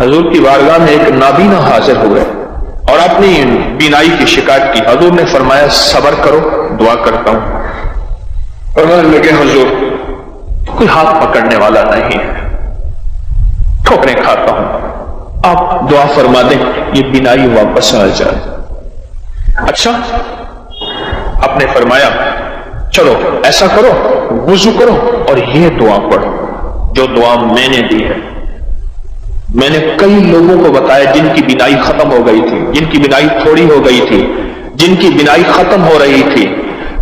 حضور کی بارگاہ میں ایک نابینا حاضر ہوئے اور اپنی بینائی کی شکایت کی. حضور نے فرمایا صبر کرو، دعا کرتا ہوں. فرمانے لگے حضور کوئی ہاتھ پکڑنے والا نہیں ہے، ٹھوکریں کھاتا ہوں، آپ دعا فرما دیں یہ بینائی واپس آ جائے. اچھا، آپ نے فرمایا چلو ایسا کرو، وضو کرو اور یہ دعا پڑھو جو دعا میں نے دی ہے. میں نے کئی لوگوں کو بتایا جن کی بینائی ختم ہو گئی تھی، جن کی بینائی تھوڑی ہو گئی تھی، جن کی بینائی ختم ہو رہی تھی،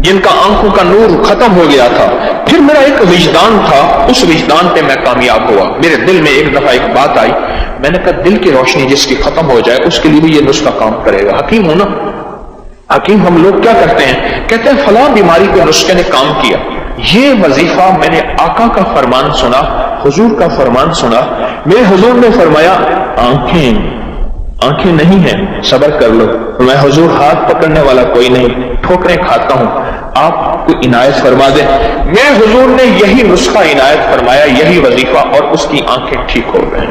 جن کا آنکھوں کا نور ختم ہو گیا تھا. پھر میرا ایک وجدان تھا، اس وجدان پہ میں کامیاب ہوا. میرے دل میں ایک دفعہ ایک بات آئی، میں نے کہا دل کی روشنی جس کی ختم ہو جائے اس کے لیے بھی یہ نسخہ کام کرے گا. حکیم ہو نا، حکیم ہم لوگ کیا کرتے ہیں، کہتے ہیں فلاں بیماری کے نسخے نے کام کیا. یہ وظیفہ میں نے آقا کا فرمان سنا، حضور کا فرمان سنا. میرے حضور نے فرمایا آنکھیں نہیں ہیں، صبر کر لو. میں حضور ہاتھ پکڑنے والا کوئی نہیں، ٹھوکریں کھاتا ہوں، آپ کو عنایت فرما دیں. میرے حضور نے یہی نسخہ عنایت فرمایا، یہی وظیفہ، اور اس کی آنکھیں ٹھیک ہو گئیں.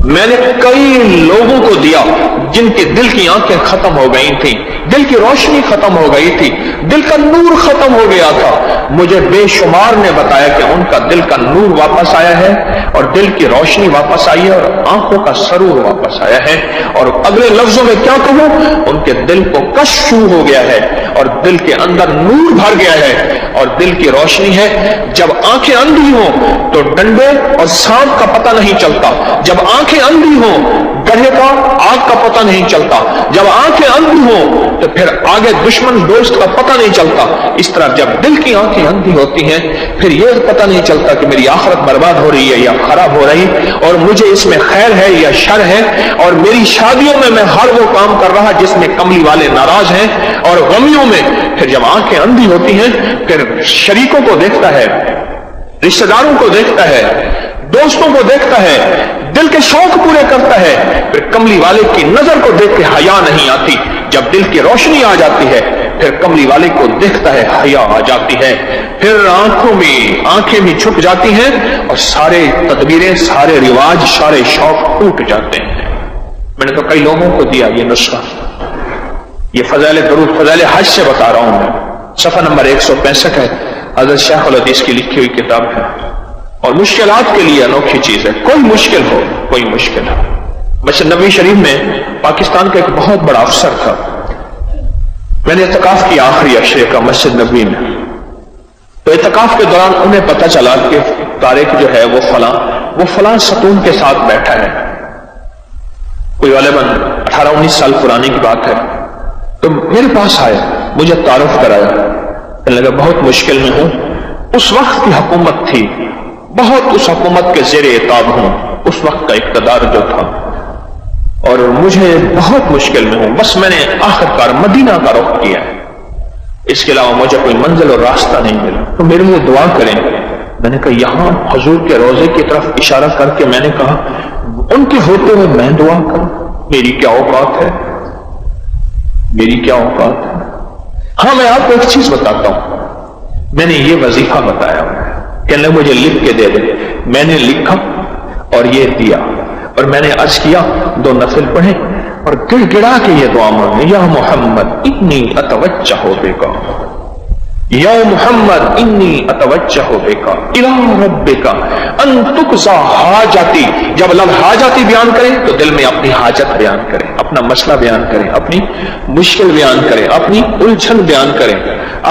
میں نے کئی لوگوں کو دیا جن کے دل کی آنکھیں ختم ہو گئی تھیں، دل کی روشنی ختم ہو گئی تھی، دل کا نور ختم ہو گیا تھا. مجھے بے شمار نے بتایا کہ ان کا دل کا نور واپس آیا ہے اور دل کی روشنی واپس آئی ہے اور آنکھوں کا سرور واپس آیا ہے. اور اگلے لفظوں میں کیا کہوں، ان کے دل کو کشف شروع ہو گیا ہے اور دل کے اندر نور بھر گیا ہے اور دل کی روشنی ہے. جب آنکھیں اندھی ہوں تو ڈنڈے اور سانپ کا پتہ نہیں چلتا، جب آنکھیں اندھی ہوں گڑھے کا آگ کا پتہ نہیں چلتا، جب آنکھیں اندھی ہوں تو پھر آگے دشمن دوست کا پتہ نہیں چلتا. اس طرح جب دل کی آنکھیں اندھی ہوتی ہیں پھر یہ پتہ نہیں چلتا کہ میری آخرت برباد ہو رہی ہے یا خراب ہو رہی، اور مجھے اس میں خیر ہے یا شر ہے. اور میری شادیوں میں ہر وہ کام کر رہا جس میں کملی والے ناراض ہیں، اور غمیوں میں پھر جب آنکھیں اندھی ہوتی ہیں پھر شریکوں کو دیکھتا ہے، رشتہ داروں کو دیکھتا ہے، دوستوں کو دیکھتا ہے، دل کے شوق پورے کرتا ہے. پھر کملی والے کی نظر کو دیکھ کے حیا نہیں آتی. جب دل کی روشنی آ جاتی ہے پھر کملی والے کو دیکھتا ہے، حیا آ جاتی ہے. پھر آنکھیں بھی چھپ جاتی ہیں اور سارے تدبیریں، سارے رواج، سارے شوق ٹوٹ جاتے ہیں. میں نے تو کئی لوگوں کو دیا یہ نسخہ. یہ فضائل درود، فضائل حج سے بتا رہا ہوں میں. صفحہ نمبر 165 ہے، حضرت شیخ الحدیث کی لکھی ہوئی کتاب ہے. اور مشکلات کے لیے انوکھی چیز ہے. کوئی مشکل ہو، کوئی مشکل ہو. مسجد نبوی شریف میں پاکستان کا ایک بہت بڑا افسر تھا. میں نے اعتکاف کیا آخری عشرے کا مسجد نبوی میں. تو اعتکاف کے دوران انہیں پتہ چلا کہ طارق جو ہے وہ فلاں ستون کے ساتھ بیٹھا ہے. کوئی غالباً 18-19 سال پرانی کی بات ہے. تو میرے پاس آئے، مجھے تعارف کرایا. کہنے لگا بہت مشکل میں ہوں. اس وقت کی حکومت تھی، بہت اس حکومت کے زیر اعتاب ہوں، اس وقت کا اقتدار جو تھا، اور مجھے بہت مشکل میں ہوں. بس میں نے آخرکار مدینہ کا رخ کیا ہے، اس کے علاوہ مجھے کوئی منزل اور راستہ نہیں ملا. تو میرے لیے دعا کریں. میں نے کہا یہاں حضور کے روضے کی طرف اشارہ کر کے میں نے کہا ان کے ہوتے ہوئے میں دعا کروں، میری کیا اوقات ہے، میری کیا اوقات ہے. ہاں میں آپ کو ایک چیز بتاتا ہوں. میں نے یہ وظیفہ بتایا، کہنے مجھے لکھ کے دے دے. میں نے لکھا اور یہ دیا، اور میں نے عرض کیا 2 نفل پڑھے اور گڑ گڑا کے یہ دعا مانگے، یا محمد انی اتوجہ بک، یا محمد انی اتوجہ بک الی ربک ان تقضی حاجتی. جب لفظ حاجتی بیان کریں تو دل میں اپنی حاجت بیان کریں، اپنا مسئلہ بیان کریں، اپنی مشکل بیان کریں، اپنی الجھن بیان کریں،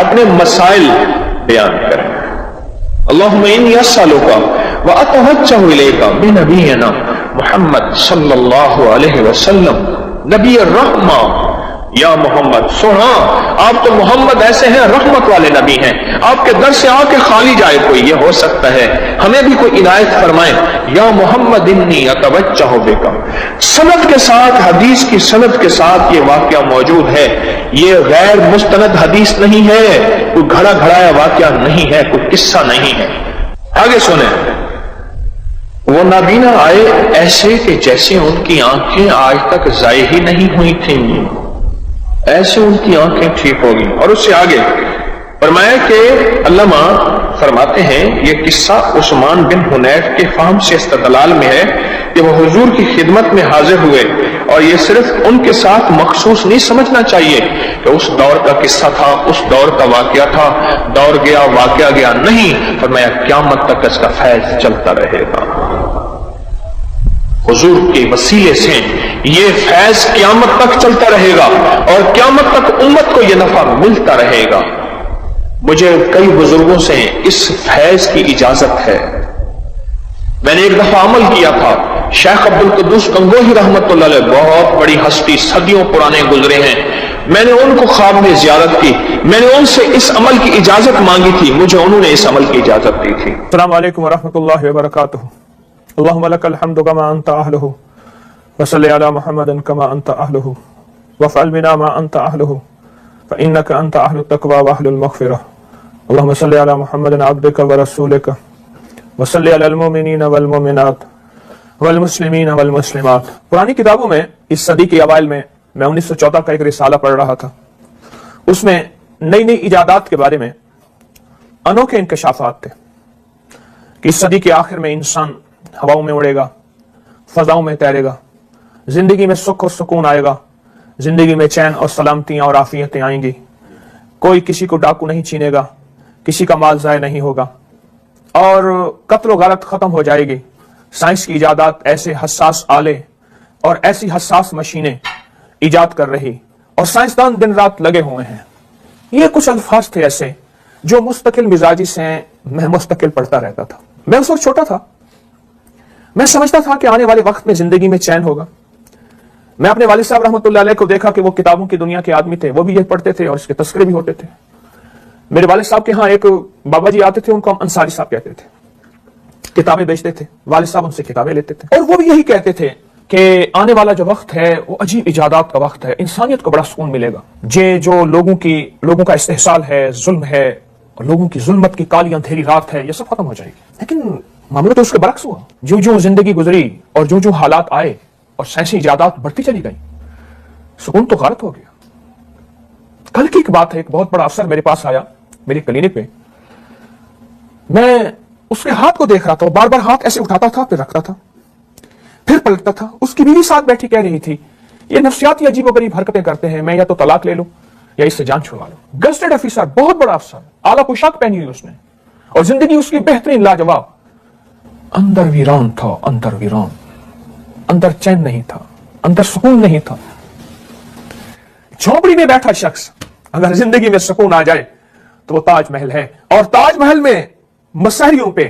اپنے مسائل بیان کریں. اللہم انی اسألک واتوجہ الیک بنبینا محمد صلی اللہ علیہ وسلم نبی الرحمہ. یا محمد سنا، آپ تو محمد ایسے ہیں رحمت والے نبی ہیں، آپ کے در سے آ کے خالی جائے کوئی، یہ ہو سکتا ہے ہمیں بھی کوئی عنایت فرمائے. یا محمد انی اتوجہ بک. سند کے ساتھ، حدیث کی سند کے ساتھ یہ واقعہ موجود ہے. یہ غیر مستند حدیث نہیں ہے، کوئی گھڑا گھڑایا واقعہ نہیں ہے، کوئی قصہ نہیں ہے. آگے سنیں. وہ نابینا آئے ایسے کہ جیسے ان کی آنکھیں آج تک ضائع ہی نہیں ہوئی تھیں، ایسے ان کی آنکھیں ٹھیک ہوگی. اور اس سے آگے فرمایا کہ علامہ فرماتے ہیں یہ قصہ عثمان بن حنیف کے فہم سے استدلال میں ہے کہ وہ حضور کی خدمت میں حاضر ہوئے، اور یہ صرف ان کے ساتھ مخصوص نہیں سمجھنا چاہیے کہ اس دور کا قصہ تھا، اس دور کا واقعہ تھا، دور گیا واقعہ گیا، نہیں، فرمایا قیامت تک اس کا فیض چلتا رہے گا۔ حضور کے وسیلے سے یہ فیض قیامت تک چلتا رہے گا اور قیامت تک امت کو یہ نفع ملتا رہے گا۔ مجھے کئی بزرگوں سے اس فیض کی اجازت ہے۔ میں نے ایک دفعہ عمل کیا تھا، شیخ عبدالقدوس گنگوہی رحمت اللہ علیہ، بہت بڑی ہستی، صدیوں پرانے گزرے ہیں، میں نے ان کو خواب میں زیارت کی، میں نے ان سے اس عمل کی اجازت مانگی تھی، مجھے انہوں نے اس عمل کی اجازت دی تھی۔ السلام علیکم ورحمۃ اللہ وبرکاتہ۔ اللہم لک الحمد کما انت اہلہ وصلی علی محمد کما انت اہلہ وافعل بنا ما انت اہلہ فانک انت اہل التقوی واہل المغفرہ۔ اللہم صلی علی محمد عبدک ورسولک وصلی علی المؤمنین والمؤمنات والمسلمین والمسلمات۔ پرانی کتابوں میں اس صدی کے اوائل میں 1914 کا ایک رسالہ پڑھ رہا تھا، اس میں نئی نئی ایجادات کے بارے میں انوکھے انکشافات تھے کہ اس صدی کے آخر میں انسان ہواؤں میں اڑے گا، فضاؤں میں تیرے گا، زندگی میں سکھ اور سکون آئے گا، زندگی میں چین اور سلامتیاں اور عافیتیں آئیں گی، کوئی کسی کو ڈاکو نہیں چھینے گا، کسی کا مال ضائع نہیں ہوگا، اور قتل و غارت ختم ہو جائے گی۔ سائنس کی ایجادات ایسے حساس آلے اور ایسی حساس مشینیں ایجاد کر رہی، اور سائنسدان دن رات لگے ہوئے ہیں۔ یہ کچھ الفاظ تھے ایسے جو مستقل مزاجی سے میں مستقل پڑھتا رہتا تھا۔ میں اس وقت چھوٹا تھا، میں سمجھتا تھا کہ آنے والے وقت میں زندگی میں چین ہوگا۔ میں اپنے والد صاحب رحمۃ اللہ علیہ کو دیکھا کہ وہ کتابوں کی دنیا کے آدمی تھے، وہ بھی یہ پڑھتے تھے اور اس کے تذکرے بھی ہوتے تھے۔ میرے والد صاحب کے ہاں ایک بابا جی آتے تھے، ان کو ہم انصاری صاحب کہتے تھے، کتابیں بیچتے تھے، والد صاحب ان سے کتابیں لیتے تھے، اور وہ بھی یہی کہتے تھے کہ آنے والا جو وقت ہے وہ عجیب ایجادات کا وقت ہے، انسانیت کو بڑا سکون ملے گا۔ جو لوگوں کا استحصال ہے، ظلم ہے، اور لوگوں کی ظلمت کی کالی اندھیری رات ہے، یہ سب ختم ہو جائے گی۔ لیکن معاملہ تو اس کے برعکس ہوا، جو زندگی گزری اور جو حالات آئے اور سائنسی ایجادات بڑھتی چلی گئی، سکون تو غارت ہو گیا۔ کل کی ایک بات ہے، ایک بہت بڑا افسر میرے پاس آیا میری کلینک پہ، میں اس کے ہاتھ کو دیکھ رہا تھا، بار بار ہاتھ ایسے اٹھاتا تھا، پھر رکھتا تھا، پھر پلٹتا تھا۔ اس کی بیوی ساتھ بیٹھی کہہ رہی تھی یہ نفسیاتی عجیب و غریب حرکتیں کرتے ہیں، میں یا تو طلاق لے لوں یا اس سے جان چھڑوا لوں۔ گزٹڈ آفیسر، بہت بڑا افسر، اعلیٰ پوشاک پہنی ہوئی اس نے، اور زندگی اس کی بہترین لاجواب۔ اندر ویران تھا، اندر ویران، اندر چین نہیں تھا، اندر سکون نہیں تھا۔ جھونپڑی میں بیٹھا شخص اگر زندگی میں سکون آ جائے تو وہ تاج محل ہے، اور تاج محل میں مسحریوں پہ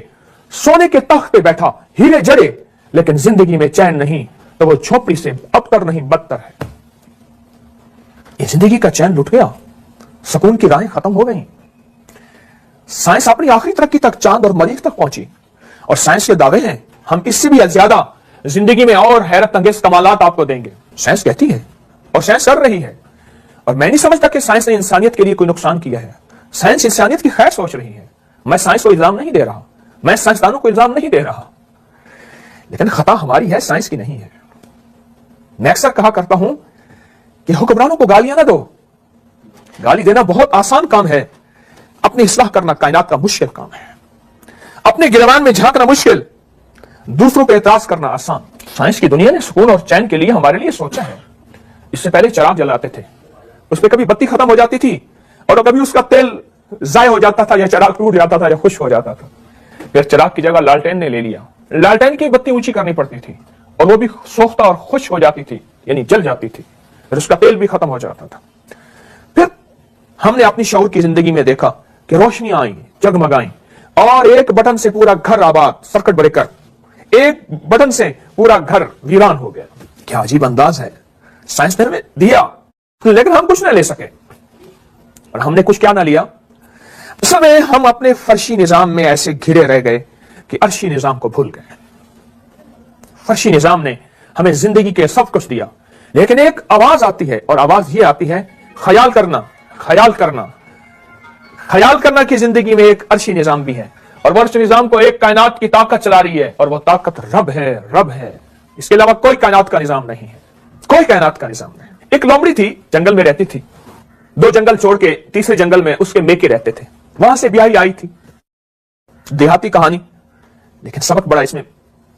سونے کے تخت پہ بیٹھا، ہیرے جڑے، لیکن زندگی میں چین نہیں، تو وہ جھونپڑی سے ابتر نہیں بدتر ہے۔ یہ زندگی کا چین لٹ گیا، سکون کی راہیں ختم ہو گئیں۔ سائنس اپنی آخری ترقی تک چاند اور مریخ تک پہنچی، اور سائنس کے دعوے ہیں ہم اس سے بھی زیادہ زندگی میں اور حیرت انگیز کمالات آپ کو دیں گے۔ سائنس کہتی ہے اور سائنس کر رہی ہے، اور میں نہیں سمجھتا کہ سائنس نے انسانیت کے لیے کوئی نقصان کیا ہے۔ سائنس انسانیت کی خیر سوچ رہی ہے، میں سائنس کو الزام نہیں دے رہا، میں سائنسدانوں کو الزام نہیں دے رہا، لیکن خطا ہماری ہے، سائنس کی نہیں ہے۔ میں اکثر کہا کرتا ہوں کہ حکمرانوں کو گالیاں نہ دو، گالی دینا بہت آسان کام ہے، اپنی اصلاح کرنا کائنات کا مشکل کام ہے۔ اپنے گریبان میں جھانکنا مشکل، دوسروں پہ اعتراض کرنا آسان۔ سائنس کی دنیا نے سکون اور چین کے لیے ہمارے لیے سوچا ہے۔ اس سے پہلے چراغ جلاتے تھے، اس پہ کبھی بتی ختم ہو جاتی تھی اور کبھی اس کا تیل ضائع ہو جاتا تھا، یا چراغ ٹوٹ جاتا تھا، یا خشک ہو جاتا تھا۔ پھر چراغ کی جگہ لالٹین نے لے لیا، لالٹین کی بتی اونچی کرنی پڑتی تھی اور وہ بھی سوختہ اور خشک ہو جاتی تھی، یعنی جل جاتی تھی، پھر اس کا تیل بھی ختم ہو جاتا تھا۔ پھر ہم نے اپنی شعور کی زندگی میں دیکھا کہ روشنیاں آئیں، جگمگائیں، اور ایک بٹن سے پورا گھر آباد، سرکٹ بریکر، ایک بٹن سے پورا گھر ویران ہو گیا۔ کیا عجیب انداز ہے، سائنس نے ہمیں دیا لیکن ہم کچھ نہ لے سکے، اور ہم نے کچھ کیا نہ لیا، اصل میں ہم اپنے فرشی نظام میں ایسے گھرے رہ گئے کہ عرشی نظام کو بھول گئے۔ فرشی نظام نے ہمیں زندگی کے سب کچھ دیا، لیکن ایک آواز آتی ہے، اور آواز یہ آتی ہے خیال کرنا، خیال کرنا، خیال کرنا کہ زندگی میں ایک عرشی نظام بھی ہے، اور وہ عرشی نظام کو ایک کائنات کی طاقت چلا رہی ہے، اور وہ طاقت رب ہے، رب ہے۔ اس کے علاوہ کوئی کائنات کا نظام نہیں ہے، کوئی کائنات کا نظام نہیں۔ ایک لومڑی تھی، جنگل میں رہتی تھی، 2 جنگل چھوڑ کے تیسرے جنگل میں اس کے میکے رہتے تھے، وہاں سے بیاہی آئی تھی۔ دیہاتی کہانی، لیکن سبق بڑا اس میں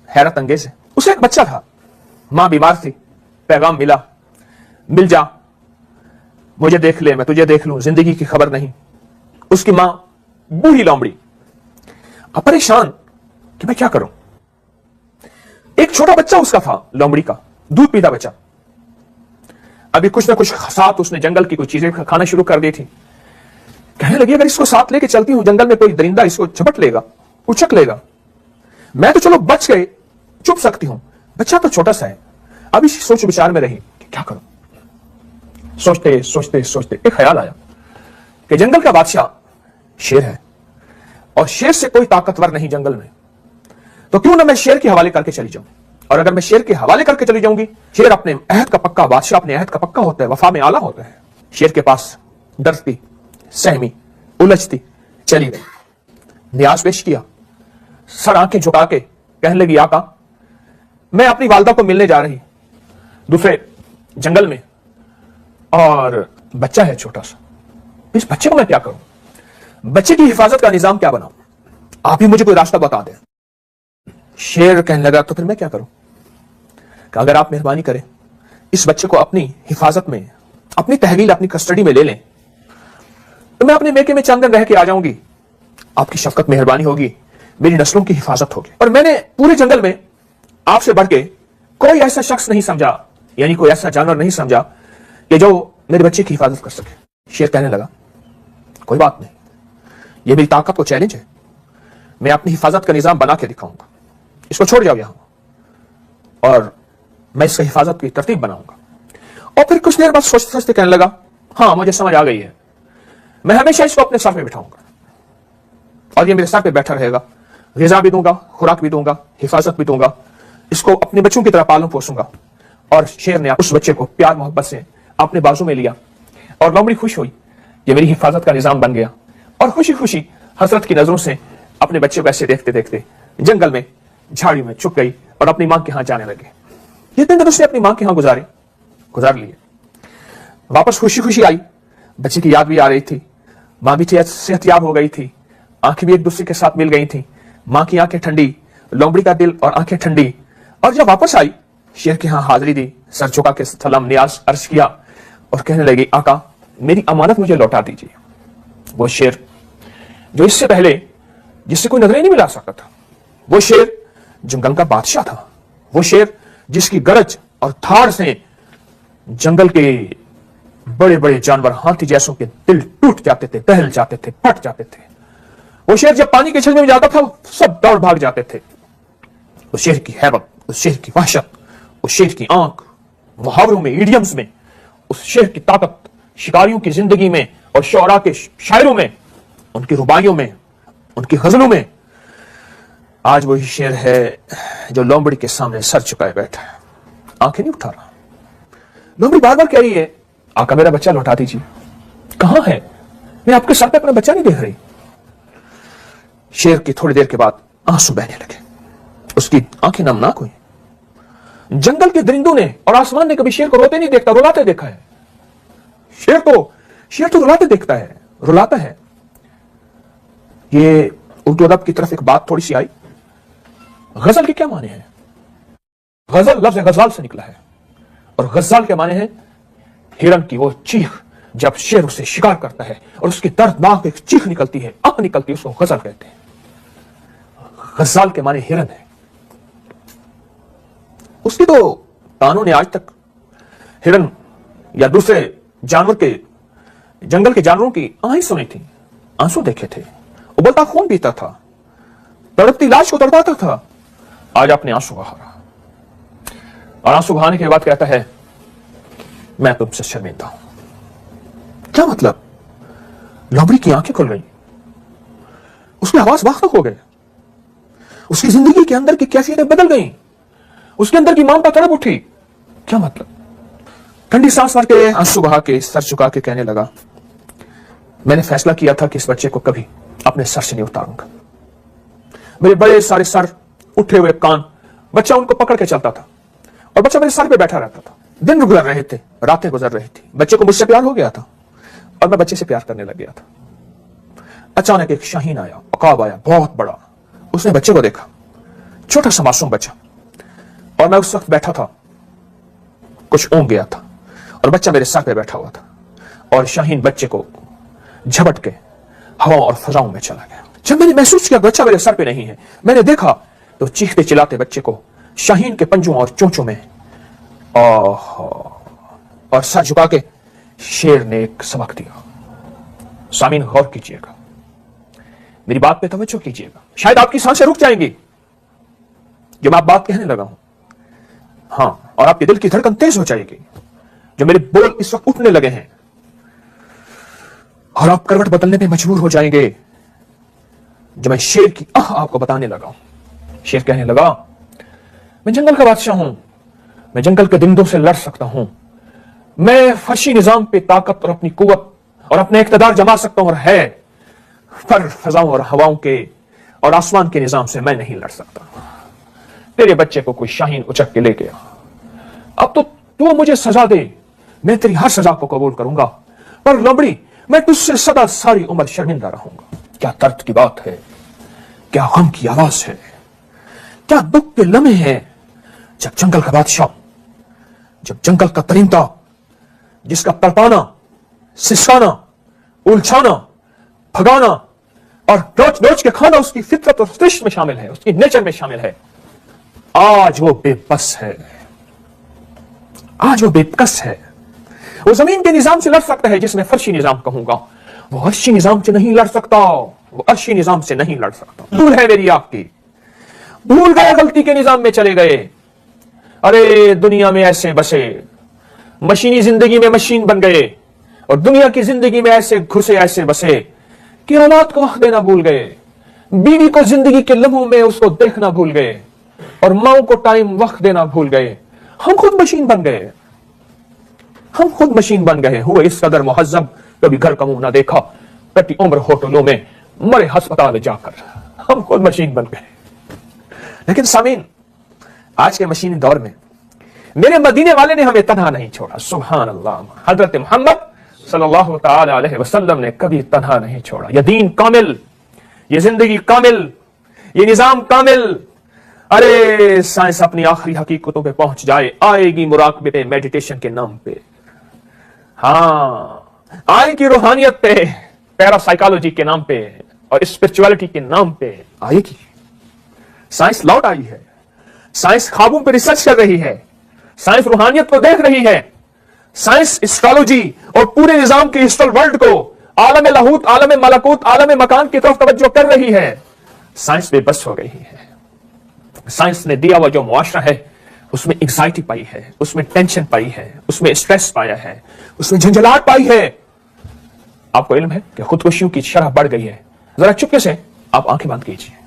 حیرت انگیز ہے۔ اسے ایک بچہ تھا، ماں بیمار تھی، پیغام ملا مل جا، مجھے دیکھ لے میں تجھے دیکھ لوں، زندگی کی خبر نہیں۔ اس کی ماں بوڑھی لومڑی، اب پریشان کہ میں کیا کروں۔ ایک چھوٹا بچہ اس کا تھا، لومڑی کا، دودھ پیتا بچہ، ابھی کچھ نہ کچھ ساتھ اس نے جنگل کی کوئی چیزیں کھانا شروع کر دی تھی۔ کہنے لگی اگر اس کو ساتھ لے کے چلتی ہوں جنگل میں کوئی درندہ اس کو جھپٹ لے گا، اچک لے گا، میں تو چلو بچ گئے، چھپ سکتی ہوں، بچہ تو چھوٹا سا ہے۔ ابھی سوچ بچار میں رہی کہ کیا کروں۔ سوچتے سوچتے سوچتے ایک خیال آیا کہ جنگل کا بادشاہ شیر ہے اور شیر سے کوئی طاقتور نہیں جنگل میں، تو کیوں نہ میں شیر کے حوالے کر کے چلی جاؤں۔ اور اگر میں شیر کے حوالے کر کے چلی جاؤں گی، شیر اپنے عہد کا پکا، بادشاہ اپنے عہد کا پکا ہوتا ہے، وفا میں اعلیٰ ہوتا ہے۔ شیر کے پاس ڈرتی، سہمی، الجھتی چلی گئی، نیاز پیش کیا، سر آنکھیں جھکا کے کہنے لگی آقا میں اپنی والدہ کو ملنے جا رہی دوسرے جنگل میں، اور بچہ ہے چھوٹا سا، اس بچے کو میں کیا کروں، بچے کی حفاظت کا نظام کیا بناؤں، آپ ہی مجھے کوئی راستہ بتا دیں۔ شیر کہنے لگا تو پھر میں کیا کروں، کہ اگر آپ مہربانی کریں اس بچے کو اپنی حفاظت میں، اپنی تحویل، اپنی کسٹڈی میں لے لیں تو میں اپنے میکے میں چند دن رہ کے آ جاؤں گی، آپ کی شفقت مہربانی ہوگی، میری نسلوں کی حفاظت ہوگی۔ اور میں نے پورے جنگل میں آپ سے بڑھ کے کوئی ایسا شخص نہیں سمجھا، یعنی کوئی ایسا جانور نہیں سمجھا کہ جو میرے بچے کی حفاظت کر سکے۔ شیر کہنے لگا کوئی بات نہیں، یہ میری طاقت کو چیلنج ہے، میں اپنی حفاظت کا نظام بنا کے دکھاؤں گا، اس کو چھوڑ جاؤ یہاں، اور میں اس کی حفاظت کی ترتیب بناؤں گا۔ اور پھر کچھ دیر بعد سوچتے سوچتے کہنے لگا ہاں مجھے سمجھ آ گئی ہے، میں ہمیشہ اس کو اپنے سر پہ بٹھاؤں گا اور یہ میرے سر پہ بیٹھا رہے گا، غذا بھی دوں گا، خوراک بھی دوں گا، حفاظت بھی دوں گا، اس کو اپنے بچوں کی طرح پالوں پوسوں گا۔ اور شیر نے اس بچے کو پیار محبت سے اپنے بازو میں لیا اور لومڑی خوش ہوئی، یہ میری حفاظت کا نظام بن گیا، اور خوشی خوشی حسرت کی نظروں سے اپنے بچے کو ایسے دیکھتے دیکھتے جنگل میں جھاڑی میں چھپ گئی اور اپنی ماں کے ہاں جانے لگے۔ یہ دن اس نے اپنی ماں کے ہاں گزار لیے، واپس خوشی خوشی آئی، بچے کی یاد بھی آ رہی تھی، ماں بھی صحت یاب ہو گئی تھی، آنکھیں بھی ایک دوسرے کے ساتھ مل گئی تھی، ماں کی آنکھیں ٹھنڈی، لومڑی کا دل اور آنکھیں ٹھنڈی۔ اور جب واپس آئی شیر کے ہاں حاضری دی، سر جھکا کے سلام نیاز عرض کیا اور کہنے لگی آقا میری امانت مجھے لوٹا دیجیے۔ وہ شیر جو اس سے پہلے جس سے کوئی نظر ہی نہیں ملا سکتا تھا، وہ شیر جنگل کا بادشاہ تھا، وہ شیر جس کی گرج اور دھاڑ سے جنگل کے بڑے بڑے جانور ہاتھی جیسوں کے دل ٹوٹ جاتے تھے، دہل جاتے تھے، پھٹ جاتے تھے۔ وہ شیر جب پانی کے چھلکے میں جاتا تھا سب دوڑ بھاگ جاتے تھے۔ اس شیر کی ہیبت، اس شیر کی وحشت، اس شیر کی آنکھ، محاوروں میں، ایڈیمز میں، اس شیر کی طاقت شکاریوں کی زندگی میں اور شعراء کے شاعروں میں، ان کی رباعیوں میں، ان کی غزلوں میں۔ آج وہی شیر ہے جو لومڑی کے سامنے سر چکائے بیٹھا ہے، آنکھیں نہیں اٹھا رہا۔ لومڑی بار بار کہہ رہی ہے آقا میرا بچہ لوٹا دیجیے، کہاں ہے، میں آپ کے سر پہ اپنا بچہ نہیں دیکھ رہی۔ شیر کی تھوڑی دیر کے بعد آنسو بہنے لگے، اس کی آنکھیں نمناک ہوئی۔ جنگل کے درندوں نے اور آسمان نے کبھی شیر کو روتے نہیں دیکھتا، رلاتے دیکھا ہے۔ شیر تو رلاتے دیکھتا ہے، رلاتا ہے۔ یہ اردو ادب کی طرف ایک بات تھوڑی سی آئی، غزل کے کیا معنی ہے؟ غزل لفظ غزال سے نکلا ہے، اور غزال کے معنی ہے ہرن کی وہ چیخ جب شیر اسے شکار کرتا ہے اور اس کی دردناک ایک چیخ نکلتی ہے، آہ نکلتی ہے، اس کو غزل کہتے ہیں۔ غزال کے معنی ہرن ہے۔ اس کی تو کانوں نے آج تک ہرن یا دوسرے جانور کے، جنگل کے جانوروں کی آہیں سنی تھی، آنسو دیکھے تھے، ابلتا خون پیتا تھا، تڑپتی لاش کو تڑپاتا تھا۔ آج اپنے آنسو بہا رہا، اور آنسو بہانے کے بعد کہتا ہے میں تم سے شرمندہ ہوں۔ کیا مطلب؟ لومڑی کی آنکھیں کھل گئی، اس کے حواس باختہ ہو گئے، اس کی زندگی کے اندر کی کیفیتیں بدل گئیں، اس کے اندر کی ممتا تڑپ اٹھی۔ کیا مطلب؟ ٹھنڈی سانس مار کے آنسو بہا کے سر چکا کے کہنے لگا میں نے فیصلہ کیا تھا کہ اس بچے کو کبھی اپنے سر سے نہیں اتاروں گا۔ میرے بڑے سارے سر، اٹھے ہوئے کان، بچہ ان کو پکڑ کے چلتا تھا اور بچہ میرے سر پہ بیٹھا رہتا تھا۔ دن گزر رہے تھے، راتیں گزر رہی تھی، بچے کو مجھ سے پیار ہو گیا تھا اور میں بچے سے پیار کرنے لگ گیا تھا۔ اچانک ایک شاہین آیا، عقاب آیا بہت بڑا. اس نے بچے کو دیکھا، چھوٹا سا معصوم بچہ، اور میں اس وقت بیٹھا تھا، کچھ اونگ گیا تھا اور بچہ میرے سر پہ بیٹھا ہوا تھا، اور شاہین بچے کو جھپٹ کے ہوا اور فضاؤں میں چلا گیا. جب میں نے محسوس کیا بچہ میرے سر پہ نہیں ہے، میں نے دیکھا تو چیختے چلاتے بچے کو شاہین کے پنجوں اور چونچوں میں اور سر جھکا کے شیر نے ایک سبق دیا. سامعین غور کیجیے گا، میری بات پہ توجہ کیجیے گا، شاید آپ کی سانسیں رک جائیں گی جو میں آپ بات کہنے لگا ہوں. ہاں، اور آپ کے دل کی دھڑکن تیز ہو جائے گی جو میرے بول اس وقت اٹھنے لگے ہیں، اور آپ کروٹ بدلنے پہ مجبور ہو جائیں گے جو میں شیر کی آپ کو بتانے لگا ہوں. شیر کہنے لگا، میں جنگل کا بادشاہ ہوں، میں جنگل کے درندوں سے لڑ سکتا ہوں، میں فرشی نظام پہ طاقت اور اپنی قوت اور اپنا اقتدار جما سکتا ہوں اور ہے، پر فضاؤں اور ہواؤں کے اور آسمان کے نظام سے میں نہیں لڑ سکتا. تیرے بچے کو کوئی شاہین اچک کے لے گیا، اب تو مجھے سزا دے، میں تیری ہر سزا کو قبول کروں گا، پر لمبڑی میں تجھ سے سدا ساری عمر شرمندہ رہوں گا. کیا درد کی بات ہے، کیا غم کی آواز ہے، کیا دکھ کے لمحے ہیں جب جنگل کا بادشاہ، جب جنگل کا درندہ جس کا تڑپانا، سسکانا، الجھانا، بھگانا اور نوچ نوچ کے کھانا اس کی فطرت اور سرشت میں شامل ہے، اس کی نیچر میں شامل ہے، آج وہ بے بس ہے، آج وہ بے بس ہے. وہ زمین کے نظام سے لڑ سکتا ہے جس میں فرشی نظام کہوں گا، وہ عرشی نظام سے نہیں لڑ سکتا، وہ عرشی نظام سے نہیں لڑ سکتا. بھول ہے میری آپ کی، بھول گئے، غلطی کے نظام میں چلے گئے. ارے دنیا میں ایسے بسے، مشینی زندگی میں مشین بن گئے، اور دنیا کی زندگی میں ایسے گھسے، ایسے بسے کہ اولاد کو وقت دینا بھول گئے، بیوی کو زندگی کے لمحوں میں اس کو دیکھنا بھول گئے، اور ماؤں کو ٹائم وقت دینا بھول گئے. ہم خود مشین بن گئے، ہم خود مشین بن گئے. ہوئے اس قدر مہذب، کبھی گھر کا منہ نہ دیکھا، کٹی عمر ہوٹلوں میں، مرے ہسپتال جا کر. ہم خود مشین بن گئے. لیکن سامعین، آج کے مشینی دور میں میرے مدینے والے نے ہمیں تنہا نہیں چھوڑا. سبحان اللہ، حضرت محمد صلی اللہ تعالی علیہ وسلم نے کبھی تنہا نہیں چھوڑا. یہ دین کامل، یہ زندگی کامل، یہ نظام کامل. ارے سائنس اپنی آخری حقیقتوں پہ پہنچ جائے، آئے گی مراقبے پہ، میڈیٹیشن کے نام پہ، ہاں آئے گی روحانیت پہ، پیرا سائیکالوجی کے نام پہ اور اسپرچولیٹی کے نام پہ آئے گی. سائنس لوٹ آئی ہے، سائنس خوابوں پہ ریسرچ کر رہی ہے، سائنس روحانیت کو دیکھ رہی ہے، سائنس اسٹرالوجی اور پورے نظام کے اسٹرل ورلڈ کو، عالم لاہوت، عالم ملکوت، عالم مکان کی طرف توجہ کر رہی ہے. سائنس بے بس ہو گئی ہے. سائنس نے دیا ہوا جو معاشرہ ہے اس میں انگزائٹی پائی ہے، اس میں ٹینشن پائی ہے، اس میں اسٹریس پایا ہے، اس میں جھنجھلاہٹ پائی ہے. آپ کو علم ہے کہ خودکشیوں کی شرح بڑھ گئی ہے. ذرا چپکے سے آپ آنکھیں بند کیجیے.